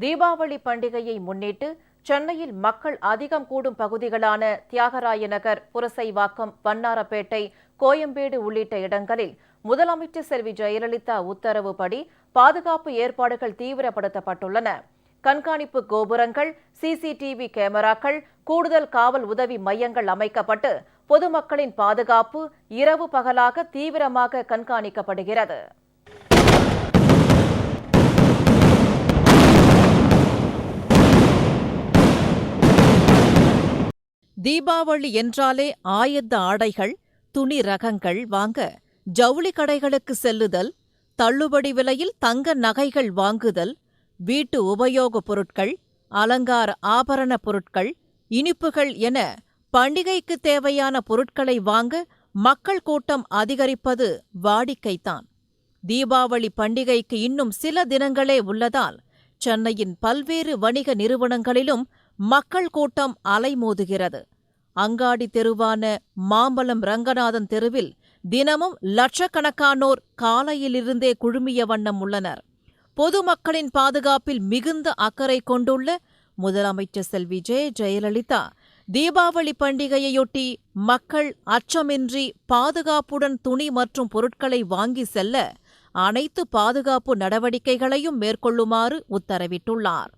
தீபாவளி பண்டிகையை முன்னிட்டு சென்னையில் மக்கள் அதிகம் கூடும் பகுதிகளான தியாகராய நகர், புரசைவாக்கம், வண்ணாரப்பேட்டை, கோயம்பேடு உள்ளிட்ட இடங்களில் முதலமைச்சர் செல்வி ஜெயலலிதா உத்தரவுப்படி பாதுகாப்பு ஏற்பாடுகள் தீவிரப்படுத்தப்பட்டுள்ளன. கண்காணிப்பு கோபுரங்கள், சிசிடிவி கேமராக்கள், கூடுதல் காவல் உதவி மையங்கள் அமைக்கப்பட்டு பொதுமக்களின் பாதுகாப்பு இரவு பகலாக தீவிரமாக கண்காணிக்கப்படுகிறது. தீபாவளி என்றாலே ஆயத்த ஆடைகள், துணி ரகங்கள் வாங்க ஜவுளி கடைகளுக்கு செல்லுதல், தள்ளுபடி விலையில் தங்க நகைகள் வாங்குதல், வீட்டு உபயோகப் பொருட்கள், அலங்கார ஆபரண பொருட்கள், இனிப்புகள் என பண்டிகைக்கு தேவையான பொருட்களை வாங்க மக்கள் கூட்டம் அதிகரிப்பது வாடிக்கைத்தான். தீபாவளி பண்டிகைக்கு இன்னும் சில தினங்களே உள்ளதால் சென்னையின் பல்வேறு வணிக நிறுவனங்களிலும் மக்கள் கூட்டம் அலைமோதுகிறது. அங்காடி தெருவான மாம்பலம் ரங்கநாதன் தெருவில் தினமும் லட்சக்கணக்கானோர் காலையிலிருந்தே குழுமிய வண்ணம் உள்ளனர். பொதுமக்களின் பாதுகாப்பில் மிகுந்த அக்கறை கொண்டுள்ள முதலமைச்சர் செல்வி ஜெயலலிதா தீபாவளி பண்டிகையையொட்டி மக்கள் அச்சமின்றி பாதுகாப்புடன் துணி மற்றும் பொருட்களை வாங்கி செல்ல அனைத்து பாதுகாப்பு நடவடிக்கைகளையும் மேற்கொள்ளுமாறு உத்தரவிட்டுள்ளார்.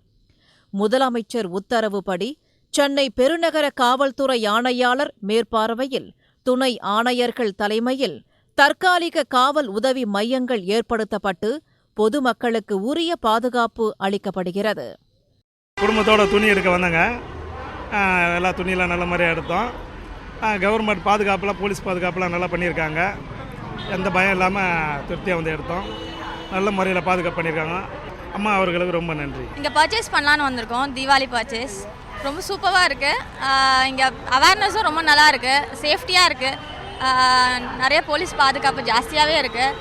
முதலமைச்சர் உத்தரவுப்படி சென்னை பெருநகர காவல்துறை ஆணையாளர் மேற்பார்வையில் துணை ஆணையர்கள் தலைமையில் தற்காலிக காவல் உதவி மையங்கள் ஏற்படுத்தப்பட்டு பொதுமக்களுக்கு உரிய பாதுகாப்பு அளிக்கப்படுகிறது. குடும்பத்தோட துணி எடுக்க வந்தாங்க. எல்லா துணியெல்லாம் நல்ல மாதிரியாக எடுத்தோம். கவர்மெண்ட் பாதுகாப்புலாம், போலீஸ் பாதுகாப்புலாம் நல்லா பண்ணியிருக்காங்க. எந்த பயம் இல்லாமல் திருப்தியாக வந்து எடுத்தோம். நல்ல முறையில் பாதுகாப்பு பண்ணியிருக்காங்க. அம்மா அவர்களுக்கு ரொம்ப நன்றி. இங்கே பர்ச்சேஸ் பண்ணலான்னு வந்திருக்கோம். தீபாவளி பர்ச்சேஸ் ரொம்ப சூப்பராக இருக்குது. இங்கே அவேர்னஸும் ரொம்ப நல்லா இருக்குது, சேஃப்டியாக இருக்குது, நிறைய போலீஸ் பாதுகாப்பு ஜாஸ்தியாகவே இருக்குது.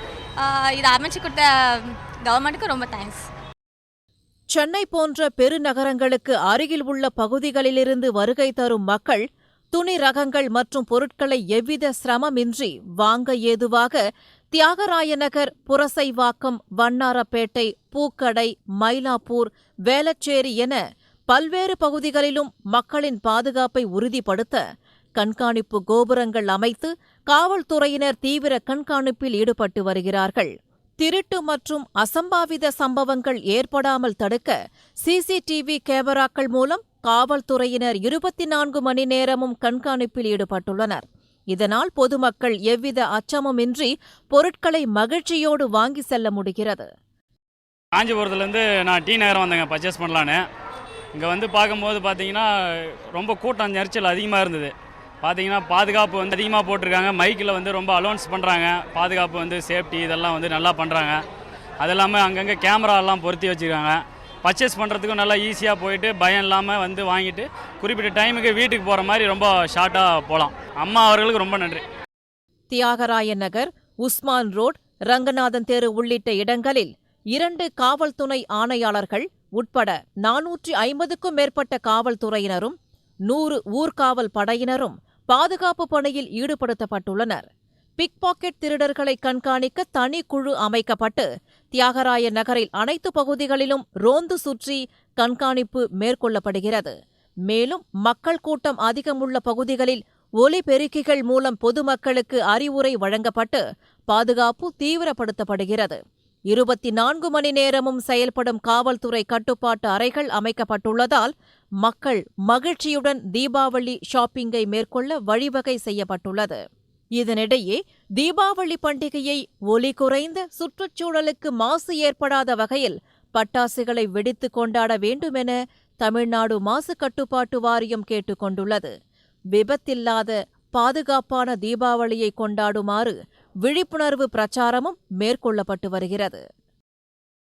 இதை அமைச்சு கொடுத்த கவர்மெண்ட்டுக்கு ரொம்ப தேங்க்ஸ். சென்னை போன்ற பெருநகரங்களுக்கு அருகில் உள்ள பகுதிகளிலிருந்து வருகை தரும் மக்கள் துணி ரகங்கள் மற்றும் பொருட்களை எவ்வித சிரமமின்றி வாங்க ஏதுவாக தியாகராய நகர், புரசைவாக்கம், வண்ணாரப்பேட்டை, பூக்கடை, மயிலாப்பூர், வேளச்சேரி என பல்வேறு பகுதிகளிலும் மக்களின் பாதுகாப்பை உறுதிப்படுத்த கண்காணிப்பு கோபுரங்கள் அமைத்து காவல்துறையினர் தீவிர கண்காணிப்பில் ஈடுபட்டு வருகிறார்கள். திருட்டு மற்றும் அசம்பாவித சம்பவங்கள் ஏற்படாமல் தடுக்க சிசிடிவி கேமராக்கள் மூலம் காவல்துறையினர் 24 மணி நேரமும் கண்காணிப்பில் ஈடுபட்டுள்ளனர். இதனால் பொதுமக்கள் எவ்வித அச்சமுமின்றி பொருட்களை மகிழ்ச்சியோடு வாங்கி செல்ல முடிகிறது. காஞ்சிபுரத்துலேருந்து நான் டி நகரம் வந்தேங்க பர்ச்சேஸ் பண்ணலான்னு. இங்கே வந்து பார்க்கும்போது பார்த்தீங்கன்னா ரொம்ப கூட்டம் நெரிச்சல் அதிகமாக இருந்தது. பார்த்தீங்கன்னா பாதுகாப்பு வந்து அதிகமாக போட்டிருக்காங்க. மைக்கில் வந்து ரொம்ப அலௌன்ஸ் பண்ணுறாங்க. பாதுகாப்பு வந்து சேஃப்டி இதெல்லாம் வந்து நல்லா பண்ணுறாங்க. அது இல்லாமல் அங்கங்கே கேமராலாம் பொருத்தி வச்சுருக்காங்க. பர்ச்சேஸ் பண்ணுறதுக்கும் நல்லா ஈஸியாக போயிட்டு பயம் இல்லாமல் வந்து வாங்கிட்டு குறிப்பிட்ட டைமுக்கு வீட்டுக்கு போகிற மாதிரி ரொம்ப ஷார்ட்டாக போகலாம். அம்மா அவர்களுக்கு ரொம்ப நன்றி. தியாகராய நகர், உஸ்மான் ரோட், ரங்கநாதன் தெரு உள்ளிட்ட இடங்களில் 2 காவல்துறை ஆணையாளர்கள் உட்பட 450க்கும் மேற்பட்ட காவல்துறையினரும் 100 ஊர்காவல் படையினரும் பாதுகாப்பு பணியில் ஈடுபடுத்தப்பட்டுள்ளனர். பிக் பாக்கெட் திருடர்களை கண்காணிக்க தனி குழு அமைக்கப்பட்டு தியாகராய நகரில் அனைத்து பகுதிகளிலும் ரோந்து சுற்றி கண்காணிப்பு மேற்கொள்ளப்படுகிறது. மேலும் மக்கள் கூட்டம் அதிகமுள்ள பகுதிகளில் ஒலிபெருக்கிகள் மூலம் பொதுமக்களுக்கு அறிவுரை வழங்கப்பட்டு பாதுகாப்பு தீவிரப்படுத்தப்படுகிறது. 24 மணி நேரமும் செயல்படும் காவல்துறை கட்டுப்பாட்டு அறைகள் அமைக்கப்பட்டுள்ளதால் மக்கள் மகிழ்ச்சியுடன் தீபாவளி ஷாப்பிங்கை மேற்கொள்ள வழிவகை செய்யப்பட்டுள்ளது. இதனிடையே தீபாவளி பண்டிகையை ஒலி குறைந்த, சுற்றுச்சூழலுக்கு மாசு ஏற்படாத வகையில் பட்டாசுகளை வெடித்து கொண்டாட வேண்டுமென தமிழ்நாடு மாசு கட்டுப்பாட்டு வாரியம் கேட்டுக் கொண்டுள்ளது. விபத்தில்லாத பாதுகாப்பான தீபாவளியை கொண்டாடுமாறு விழிப்புணர்வு பிரச்சாரமும் மேற்கொள்ளப்பட்டு வருகிறது.